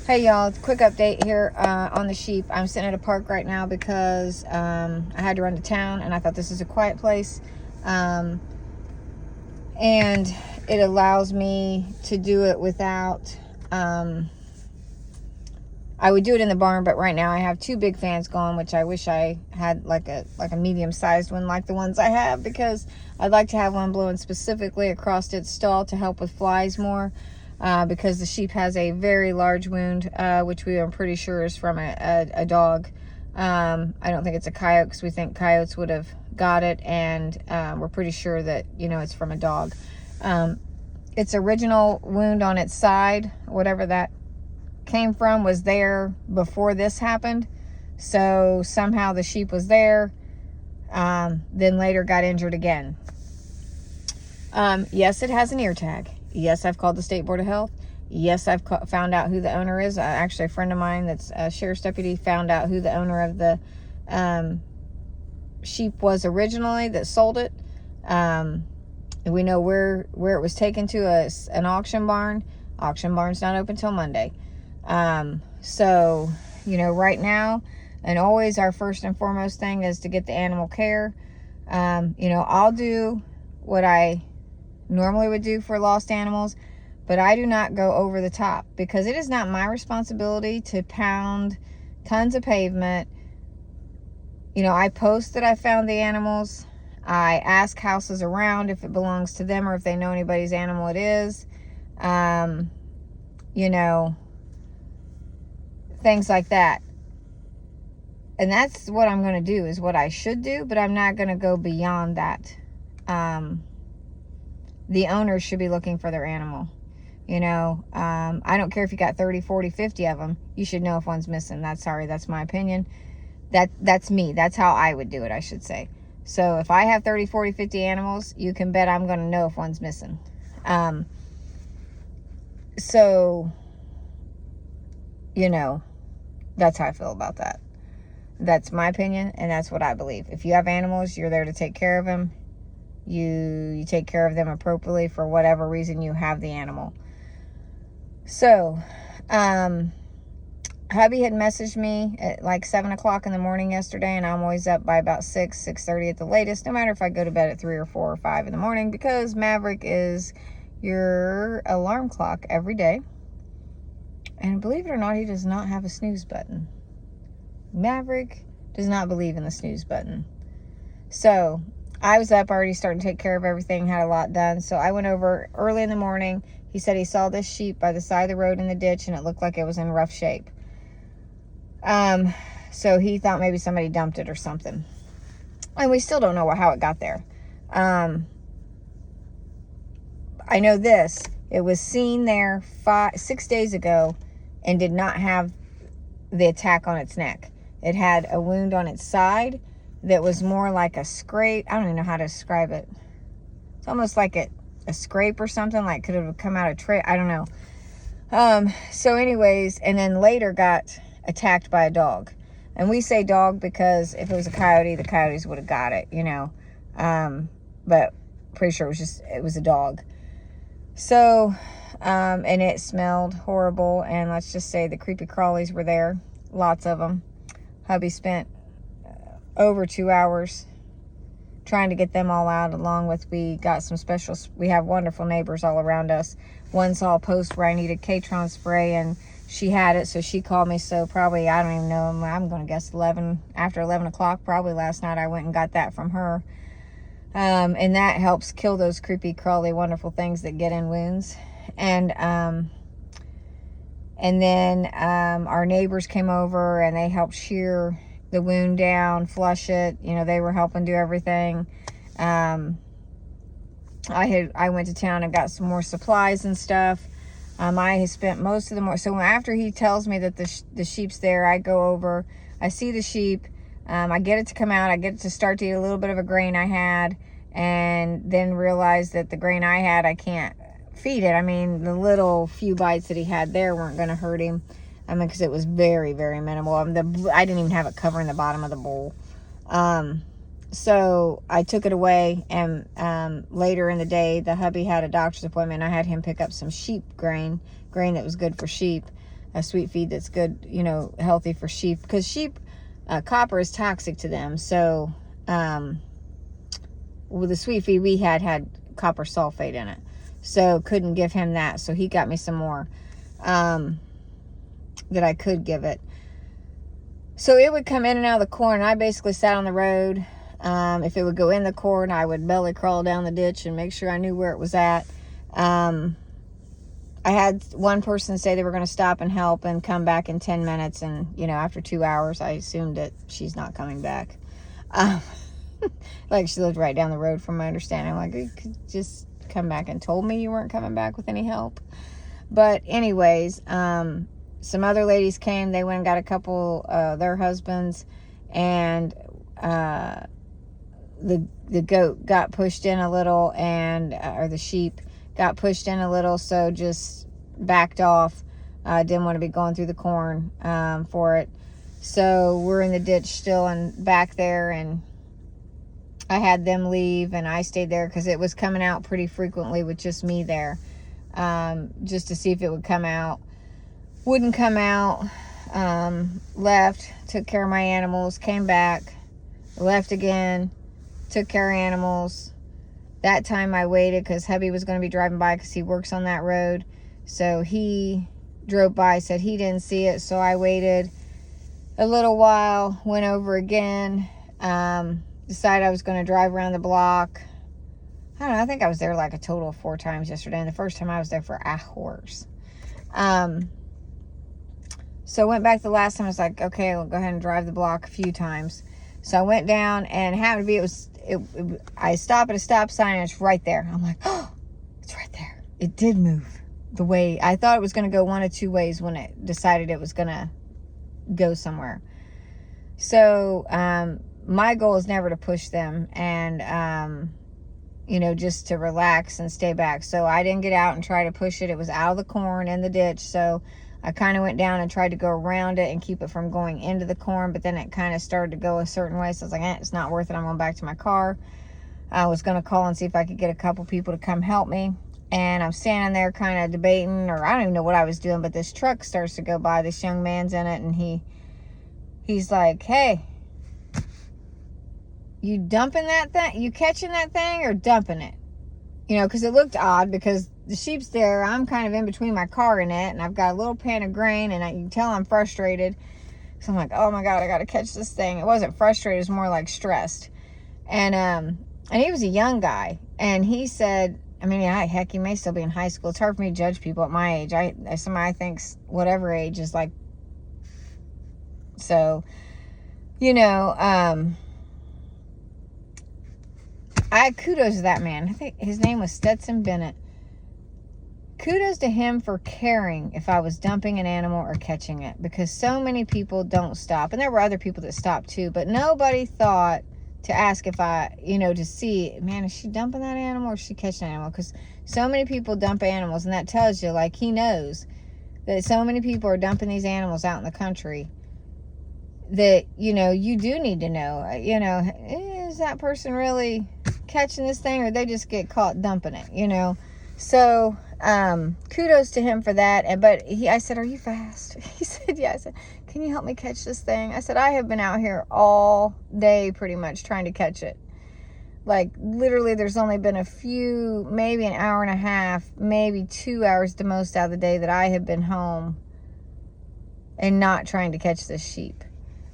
Hey y'all, quick update here on the sheep. I'm sitting at a park right now because I had to run to town and I thought this is a quiet place. And it allows me to do it without, I would do it in the barn, but right now I have two big fans going, which I wish I had like a medium-sized one like the ones I have, because I'd like to have one blowing specifically across its stall to help with flies more. Because the sheep has a very large wound, which we are pretty sure is from a dog. I don't think it's a coyote, because we think coyotes would have got it, and we're pretty sure that, it's from a dog. Its original wound on its side, whatever that came from, was there before this happened. So somehow the sheep was there, then later got injured again. Yes, it has an ear tag. Yes, I've called the State Board of Health. Yes, I've found out who the owner is. Actually, a friend of mine that's a sheriff's deputy found out who the owner of the sheep was originally that sold it. We know where it was taken to an auction barn. Auction barn's not open till Monday. So, right now and always our first and foremost thing is to get the animal care. I'll do what I normally would do for lost animals, but I do not go over the top, because it is not my responsibility to pound tons of pavement. I post that I found the animals. I ask houses around if it belongs to them or if they know anybody's animal it is. Things like that. And that's what I'm going to do, is what I should do, but I'm not going to go beyond that. The owners should be looking for their animal. I don't care if you got 30, 40, 50 of them. You should know if one's missing. That's my opinion. That's me. That's how I would do it, I should say. So if I have 30, 40, 50 animals, you can bet I'm going to know if one's missing. That's how I feel about that. That's my opinion, and that's what I believe. If you have animals, you're there to take care of them. You take care of them appropriately for whatever reason you have the animal. So, hubby had messaged me at like 7 o'clock in the morning yesterday, and I'm always up by about 6:30 at the latest, no matter if I go to bed at 3 or 4 or 5 in the morning, because Maverick is your alarm clock every day. And believe it or not, he does not have a snooze button. Maverick does not believe in the snooze button. So I was up already starting to take care of everything, had a lot done. So I went over early in the morning. He said he saw this sheep by the side of the road in the ditch, and it looked like it was in rough shape. So he thought maybe somebody dumped it or something. And we still don't know how it got there. I know this. It was seen there 6 days ago and did not have the attack on its neck. It had a wound on its side that was more like a scrape. I don't even know how to describe it. It's almost like a scrape or something, like could have come out of tray. I don't know. So anyways, and then later got attacked by a dog. And we say dog because if it was a coyote, the coyotes would have got it, but pretty sure it was a dog. So, and it smelled horrible, and let's just say the creepy crawlies were there, lots of them. Hubby spent over 2 hours trying to get them all out, along with we have wonderful neighbors all around us. One saw a post where I needed Katron spray, and she had it, so she called me. So probably, I don't even know, I'm going to guess after 11 o'clock, probably last night, I went and got that from her. And that helps kill those creepy, crawly, wonderful things that get in wounds. And then our neighbors came over, and they helped shear the wound down, flush it. They were helping do everything. I went to town and got some more supplies and stuff. I had spent most of the morning. So after he tells me that the sheep's there, I go over, I see the sheep. I get it to come out. I get it to start to eat a little bit of a grain I had, and then realize that the grain I had, I can't feed it. I mean, the little few bites that he had there weren't going to hurt him. Because it was very, very minimal. I didn't even have it covering the bottom of the bowl. So I took it away, and later in the day, the hubby had a doctor's appointment. I had him pick up some sheep grain that was good for sheep. a sweet feed that's good, you know, healthy for sheep, because sheep, copper is toxic to them. So with the sweet feed we had copper sulfate in it, so couldn't give him that. So he got me some more that I could give it. So it would come in and out of the corn. I basically sat on the road. If it would go in the corn, I would belly crawl down the ditch and make sure I knew where it was at. I had one person say they were going to stop and help and come back in 10 minutes. And, you know, after 2 hours, I assumed that she's not coming back. Like, she lived right down the road from my understanding. I'm like, you could just come back and told me you weren't coming back with any help. But anyways, some other ladies came. They went and got a couple, their husbands, and the goat got pushed in a little, and or the sheep got pushed in a little, so just backed off. Didn't want to be going through the corn for it. So we're in the ditch still and back there, and I had them leave, and I stayed there because it was coming out pretty frequently with just me there, just to see if it would come out. Wouldn't come out. Left, took care of my animals, came back, left again, took care of animals. That time I waited because hubby was going to be driving by because he works on that road. So he drove by, said he didn't see it. So I waited a little while, went over again, decided I was going to drive around the block. I don't know, I think I was there like a total of 4 times yesterday. And the first time I was there for hours. So I went back the last time. I was like, okay, I'll go ahead and drive the block a few times. So I went down, and it happened to be, I stopped at a stop sign, and it's right there. I'm like, oh, it's right there. It did move the way I thought it was going to go, one of 2 ways when it decided it was going to go somewhere. So my goal is never to push them, and you know, just to relax and stay back. So I didn't get out and try to push it. It was out of the corn in the ditch. So I kind of went down and tried to go around it and keep it from going into the corn, but then it kind of started to go a certain way. So I was like, it's not worth it. I'm going back to my car. I was going to call and see if I could get a couple people to come help me. And I'm standing there kind of debating, or I don't even know what I was doing, but this truck starts to go by. This young man's in it, and he's like, hey, you dumping that thing? You catching that thing or dumping it? You know, because it looked odd because the sheep's there. I'm kind of in between my car and it, and I've got a little pan of grain, and you can tell I'm frustrated. So I'm like, oh my God, I got to catch this thing. It wasn't frustrated. It was more like stressed. And he was a young guy, and he said, I mean, yeah, heck, he may still be in high school. It's hard for me to judge people at my age. Somebody thinks whatever age is like, so, you know, kudos to that man. I think his name was Stetson Bennett. Kudos to him for caring if I was dumping an animal or catching it, because so many people don't stop. And there were other people that stopped too, but nobody thought to ask if I, you know, to see, man, is she dumping that animal or is she catching an animal? Because so many people dump animals, and that tells you, like, he knows that so many people are dumping these animals out in the country that, you know, you do need to know, you know, is that person really catching this thing, or they just get caught dumping it, you know? So kudos to him for that. I said, are you fast? He said, yeah. I said, can you help me catch this thing? I said, I have been out here all day pretty much trying to catch it. Like, literally, there's only been a few, maybe an hour and a half, maybe 2 hours the most out of the day that I have been home and not trying to catch this sheep.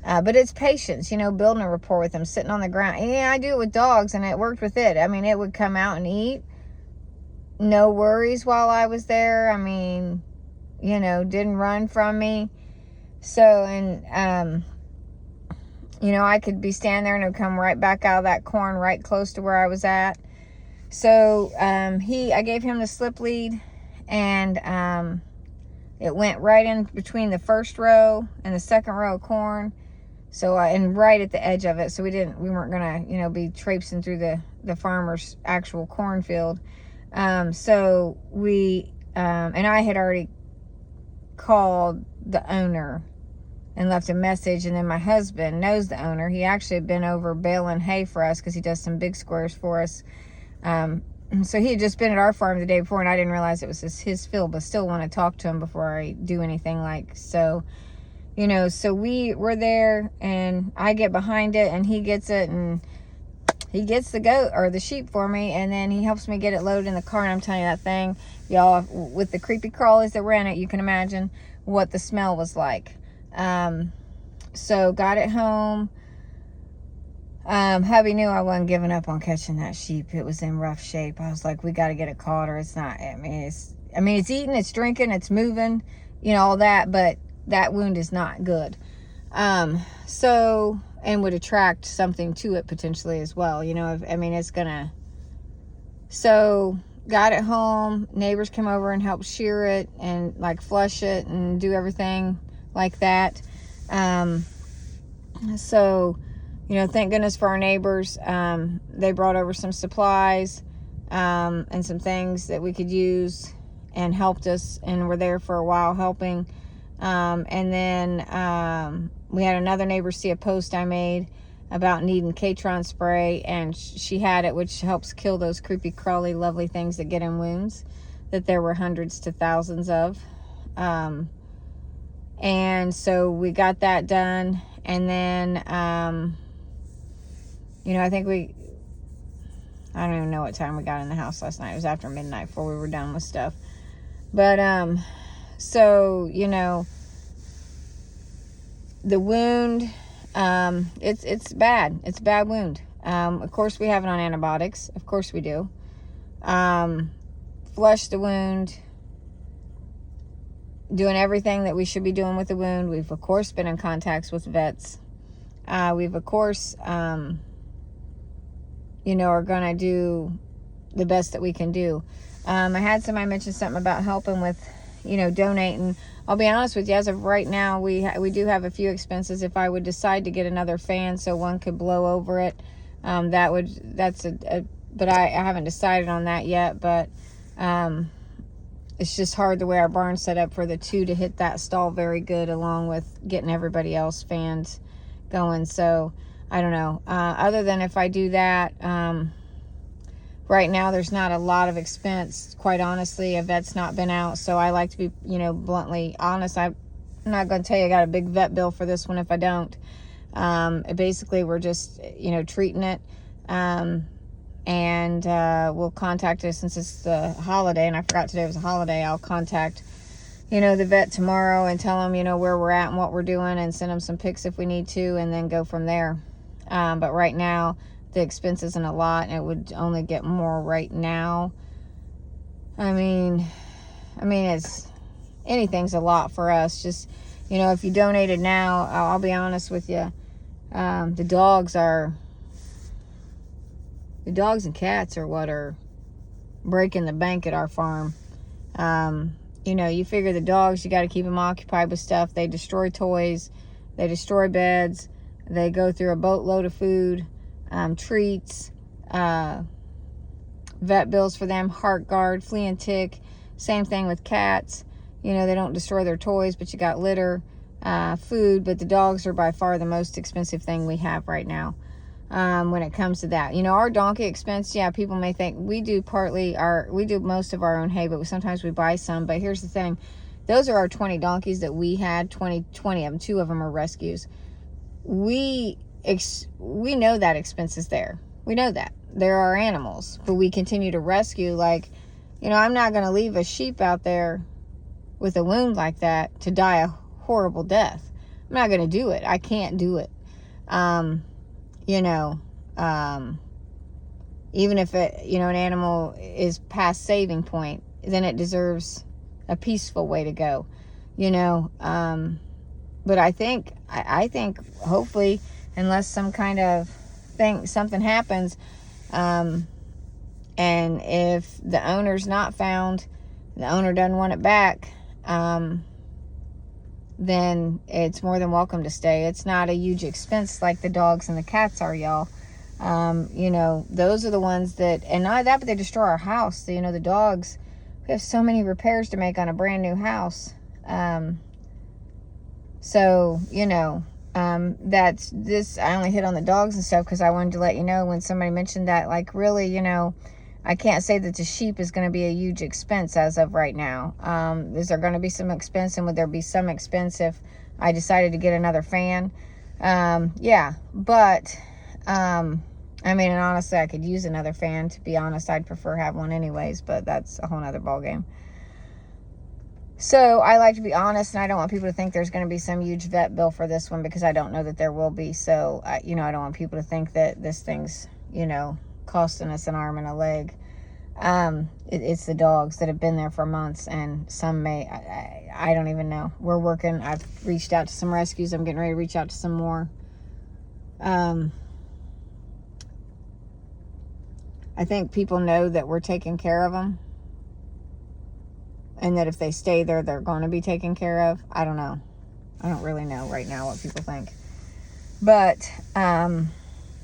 But it's patience, you know, building a rapport with them, sitting on the ground. And yeah, I do it with dogs, and it worked with it. I mean, it would come out and eat. No worries while I was there. I mean, you know, didn't run from me. So, and, you know, I could be standing there and it would come right back out of that corn right close to where I was at. So, I gave him the slip lead, and it went right in between the first row and the second row of corn. So, and right at the edge of it. So we weren't going to, you know, be traipsing through the farmer's actual cornfield. So we, and I had already called the owner and left a message. And then my husband knows the owner. He actually had been over baling hay for us because he does some big squares for us, So he had just been at our farm the day before, and I didn't realize it was his field, but still want to talk to him before I do anything. Like, so, you know, so we're there, and I get behind it, and he gets it, and he gets the goat or the sheep for me, and then he helps me get it loaded in the car. And I'm telling you, that thing, y'all, with the creepy crawlies that were in it, you can imagine what the smell was like. So got it home. Hubby knew I wasn't giving up on catching that sheep. It was in rough shape. I was like, we got to get it caught, or it's not. I mean, it's eating, it's drinking, it's moving, you know, all that, but that wound is not good. So, and would attract something to it potentially as well, you know. It's gonna. So got it home. Neighbors came over and helped shear it and like flush it and do everything like that. So, you know, thank goodness for our neighbors. They brought over some supplies and some things that we could use and helped us, and were there for a while helping. And then we had another neighbor see a post I made about needing Catron spray, and she had it, which helps kill those creepy, crawly, lovely things that get in wounds, that there were hundreds to thousands of. And so we got that done. And then, you know, I don't even know what time we got in the house last night. It was after midnight before we were done with stuff. But, so, you know, the wound, it's bad. It's a bad wound. Of course we have it on antibiotics. Of course we do. Flush the wound. Doing everything that we should be doing with the wound. We've, of course, been in contact with vets. We've, of course, you know, are going to do the best that we can do. I had somebody mention something about helping with, you know, donating. I'll be honest with you, as of right now, we do have a few expenses. If I would decide to get another fan so one could blow over it, but I haven't decided on that yet. But it's just hard the way our barn's set up for the two to hit that stall very good, along with getting everybody else fans going. So I don't know. Other than if I do that, right now there's not a lot of expense. Quite honestly, a vet's not been out, so I like to be, you know, bluntly honest. I'm not going to tell you I got a big vet bill for this one if I don't. Basically, we're just, you know, treating it. And we'll contact us, since it's the holiday, and I forgot today was a holiday. I'll contact, you know, the vet tomorrow and tell them, you know, where we're at and what we're doing, and send them some pics if we need to, and then go from there. But right now, the expense isn't a lot, and it would only get more right now. I mean, anything's a lot for us. Just, you know, if you donated now, I'll be honest with you, the dogs and cats are what are breaking the bank at our farm. You know, you figure the dogs, you got to keep them occupied with stuff. They destroy toys, they destroy beds, they go through a boatload of food, treats, vet bills for them, Heartgard, flea and tick. Same thing with cats. You know, they don't destroy their toys, but you got litter, food. But the dogs are by far the most expensive thing we have right now. When it comes to that, you know, our donkey expense, yeah, people may think we do most of our own hay, but sometimes we buy some. But here's the thing, those are our 20 donkeys that we had, 20 of them, 2 of them are rescues. We know that expense is there. We know that there are animals, but we continue to rescue. Like, you know, I'm not going to leave a sheep out there with a wound like that to die a horrible death. I'm not going to do it. I can't do it. You know, even if an animal is past saving point, then it deserves a peaceful way to go, you know. But I think hopefully, unless some kind of something happens, and if the owner's not found, the owner doesn't want it back, then it's more than welcome to stay. It's not a huge expense like the dogs and the cats are, y'all. You know, those are the ones that, and not that, but they destroy our house. So, you know, the dogs, we have so many repairs to make on a brand new house. So, you know, that's this, I only hit on the dogs and stuff because I wanted to let you know when somebody mentioned that, like, really, you know, I can't say that the sheep is going to be a huge expense as of right now. Is there going to be some expense, and would there be some expense if I decided to get another fan? Yeah, but I mean, and honestly, I could use another fan. To be honest, I'd prefer have one anyways, but that's a whole nother ballgame. So I like to be honest, and I don't want people to think there's going to be some huge vet bill for this one, because I don't know that there will be. So, you know, I don't want people to think that this thing's, you know, costing us an arm and a leg. It's the dogs that have been there for months, and some may, I don't even know. We're working. I've reached out to some rescues. I'm getting ready to reach out to some more. I think people know that we're taking care of them, and that if they stay there, they're going to be taken care of. I don't know. I don't really know right now what people think. But, and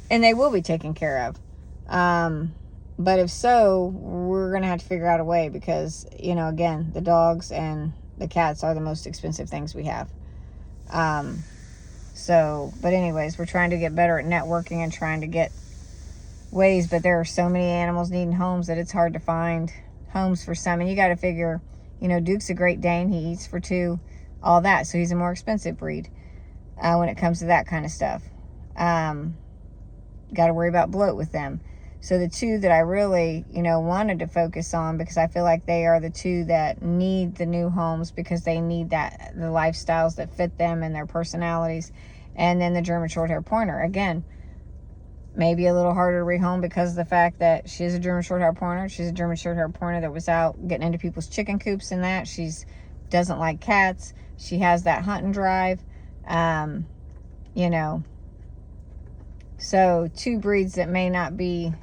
they will be taken care of. But if so, we're going to have to figure out a way, because, you know, again, the dogs and the cats are the most expensive things we have. So, but anyways, we're trying to get better at networking and trying to get ways, but there are so many animals needing homes that it's hard to find homes for some. And you got to figure, you know, Duke's a Great Dane. He eats for two, all that. So he's a more expensive breed when it comes to that kind of stuff. Got to worry about bloat with them. So the two that I really, you know, wanted to focus on, because I feel like they are the two that need the new homes, because they need that, the lifestyles that fit them and their personalities. And then the German Shorthair Pointer, again, maybe a little harder to rehome because of the fact that she's a German Shorthair Pointer. She's a German Shorthair Pointer that was out getting into people's chicken coops and that. She's doesn't like cats. She has that hunt and drive, you know. So two breeds that may not be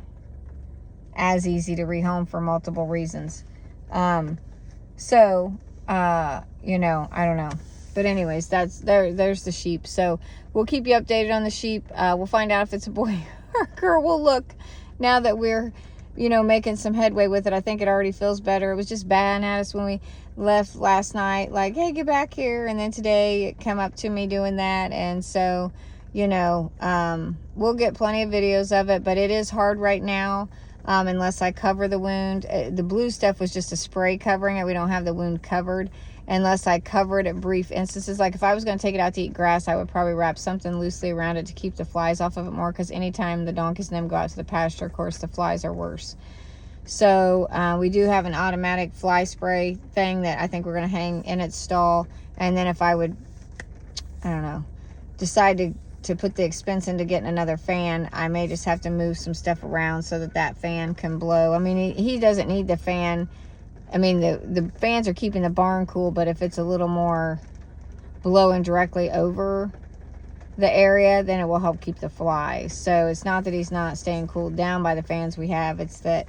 as easy to rehome for multiple reasons. So, you know, I don't know. But anyways, there's the sheep. So we'll keep you updated on the sheep. We'll find out if it's a boy or a girl. We'll look now that we're, you know, making some headway with it. I think it already feels better. It was just batting at us when we left last night, like, hey, get back here. And then today it came up to me doing that. And so, you know, we'll get plenty of videos of it, but it is hard right now. Unless I cover the wound. The blue stuff was just a spray covering it. We don't have the wound covered unless I cover it at brief instances. Like if I was going to take it out to eat grass, I would probably wrap something loosely around it to keep the flies off of it more, because anytime the donkeys and them go out to the pasture, of course, the flies are worse. So we do have an automatic fly spray thing that I think we're going to hang in its stall. And then if I would, I don't know, decide to put the expense into getting another fan, I may just have to move some stuff around so that that fan can blow. I mean, he doesn't need the fan. I mean, the fans are keeping the barn cool, but if it's a little more blowing directly over the area, then it will help keep the flies. So it's not that he's not staying cooled down by the fans we have. It's that,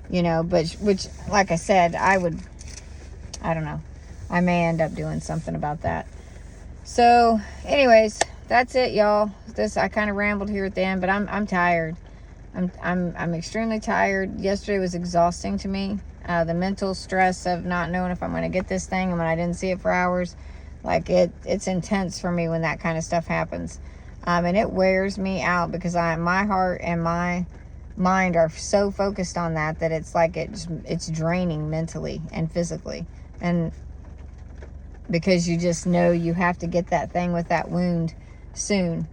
you know, but which, like I said, I don't know. I may end up doing something about that. So anyways, that's it, y'all. I kind of rambled here at the end, but I'm tired. I'm extremely tired. Yesterday was exhausting to me. The mental stress of not knowing if I'm going to get this thing, and when I didn't see it for hours, like it's intense for me when that kind of stuff happens. And it wears me out, because my heart and my mind are so focused on that it's like it's draining mentally and physically. And because you just know you have to get that thing with that wound soon.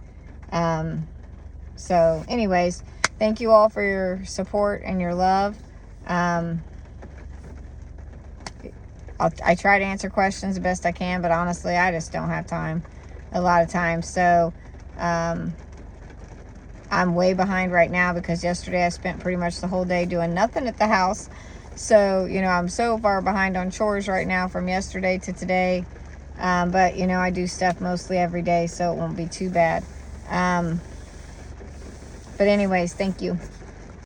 So anyways, thank you all for your support and your love. I try to answer questions the best I can, but honestly, I just don't have time a lot of times. So I'm way behind right now, because yesterday I spent pretty much the whole day doing nothing at the house. So, you know, I'm so far behind on chores right now from yesterday to today. But, you know, I do stuff mostly every day, so it won't be too bad. But anyways, thank you.